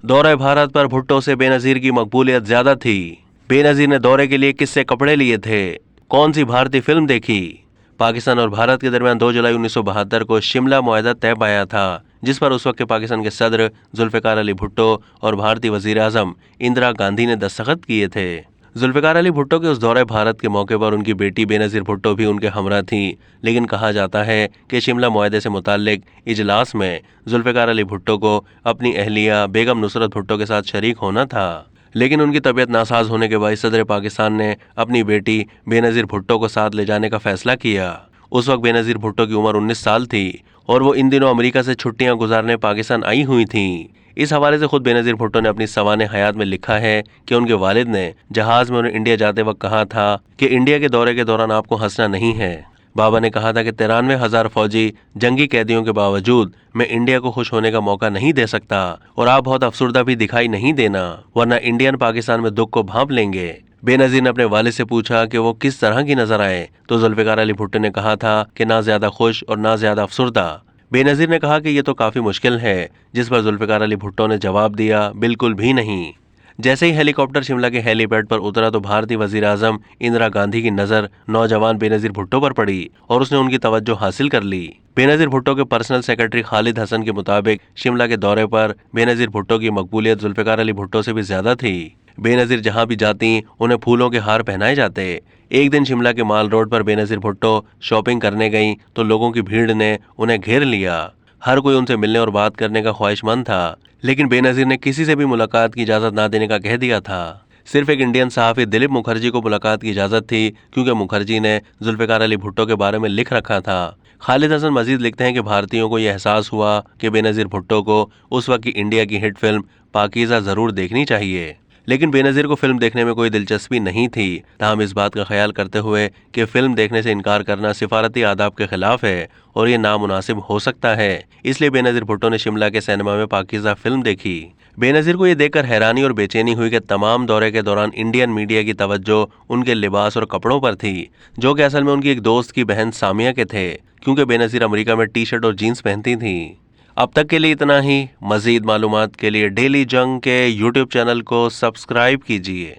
दौरे भारत पर भुट्टो से बेनजीर की मकबूलियत ज्यादा थी। बेनजीर ने दौरे के लिए किससे कपड़े लिए थे? कौन सी भारतीय फिल्म देखी? पाकिस्तान और भारत के दरमियान 2 जुलाई 1972 को शिमला मुआहदा तय पाया था, जिस पर उस वक्त के पाकिस्तान के सदर जुल्फिकार अली भुट्टो और भारतीय वजीर आजम इंदिरा गांधी ने दस्तखत किए थे। जुल्फिकार अली भुट्टो के उस दौरे भारत के मौके पर उनकी बेटी बेनजीर भुट्टो भी उनके हमरा थी, लेकिन कहा जाता है कि शिमला मुआहदे से मुताल्लिक इजलास में जुल्फिकार अली भुट्टो को अपनी अहलिया बेगम नुसरत भुट्टो के साथ शरीक होना था, लेकिन उनकी तबीयत नासाज होने के बाद सदर पाकिस्तान ने अपनी बेटी बेनजीर भुट्टो को साथ ले जाने का फैसला किया। उस वक्त बेनजीर भुट्टो की उम्र 19 साल थी और वो इन दिनों अमेरिका से छुट्टियां गुजारने पाकिस्तान आई हुई थीं। इस हवाले से खुद बेनजीर भुट्टो ने अपनी सवाने हयात में लिखा है कि उनके वालिद ने जहाज में उन्हें इंडिया जाते वक्त कहा था कि इंडिया के दौरे के दौरान आपको हंसना नहीं है। बाबा ने कहा था कि 93,000 फौजी जंगी कैदियों के बावजूद मैं इंडिया को खुश होने का मौका नहीं दे सकता और आप बहुत अफसुर्दा भी दिखाई नहीं देना, वरना इंडियन पाकिस्तान में दुख को भांप लेंगे। बेनजीर ने अपने वालिद से पूछा कि वो किस तरह की नजर आए, तो जुल्फिकार अली भुट्टो ने कहा था कि ना ज्यादा खुश और ना ज्यादा अफसुर्दा। बेनजीर ने कहा कि ये तो काफी मुश्किल है, जिस पर जुल्फिकार अली भुट्टो ने जवाब दिया, बिल्कुल भी नहीं। जैसे ही हेलीकॉप्टर शिमला के हेलीपैड पर उतरा तो भारतीय वजीर आजम इंदिरा गांधी की नजर नौजवान बेनजीर भुट्टो पर पड़ी और उसने उनकी तवज्जो हासिल कर ली। बेनजीर भुट्टो के पर्सनल सेक्रेटरी खालिद हसन के मुताबिक शिमला के दौरे पर बेनजीर भुट्टो की मकबूलियत जुल्फिकार अली भुट्टो से भी ज्यादा थी। बेनजीर जहां भी जाती उन्हें फूलों के हार पहनाए जाते। एक दिन शिमला के माल रोड पर बेनजीर भुट्टो शॉपिंग करने गई तो लोगों की भीड़ ने उन्हें घेर लिया। हर कोई उनसे मिलने और बात करने का ख्वाहिशमंद था, लेकिन बेनजीर ने किसी से भी मुलाकात की इजाजत ना देने का कह दिया था। सिर्फ एक इंडियन सहाफी दिलीप मुखर्जी को मुलाकात की इजाजत थी, क्योंकि मुखर्जी ने जुल्फिकार अली भुट्टो के बारे में लिख रखा था। खालिद हसन मजीद लिखते हैं कि भारतीयों को यह एहसास हुआ कि बेनजीर भुट्टो को उस वक्त की इंडिया की हिट फिल्म पाकीज़ा जरूर देखनी चाहिए, लेकिन बेनजीर को फिल्म देखने में कोई दिलचस्पी नहीं थी। ताहम इस बात का ख्याल करते हुए कि फिल्म देखने से इनकार करना सिफारती आदाब के खिलाफ है और ये नामुनासिब हो सकता है, इसलिए बेनजीर भुट्टो ने शिमला के सिनेमा में पाकीज़ा फिल्म देखी। बेनजीर को ये देखकर हैरानी और बेचैनी हुई कि तमाम दौरे के दौरान इंडियन मीडिया की तवज्जो उनके लिबास और कपड़ों पर थी, जो कि असल में उनकी एक दोस्त की बहन सामिया के थे, क्योंकि बेनजीर अमेरिका में टी शर्ट और जीन्स पहनती थी। अब तक के लिए इतना ही। मजीद मालूमात के लिए डेली जंग के यूट्यूब चैनल को सब्सक्राइब कीजिए।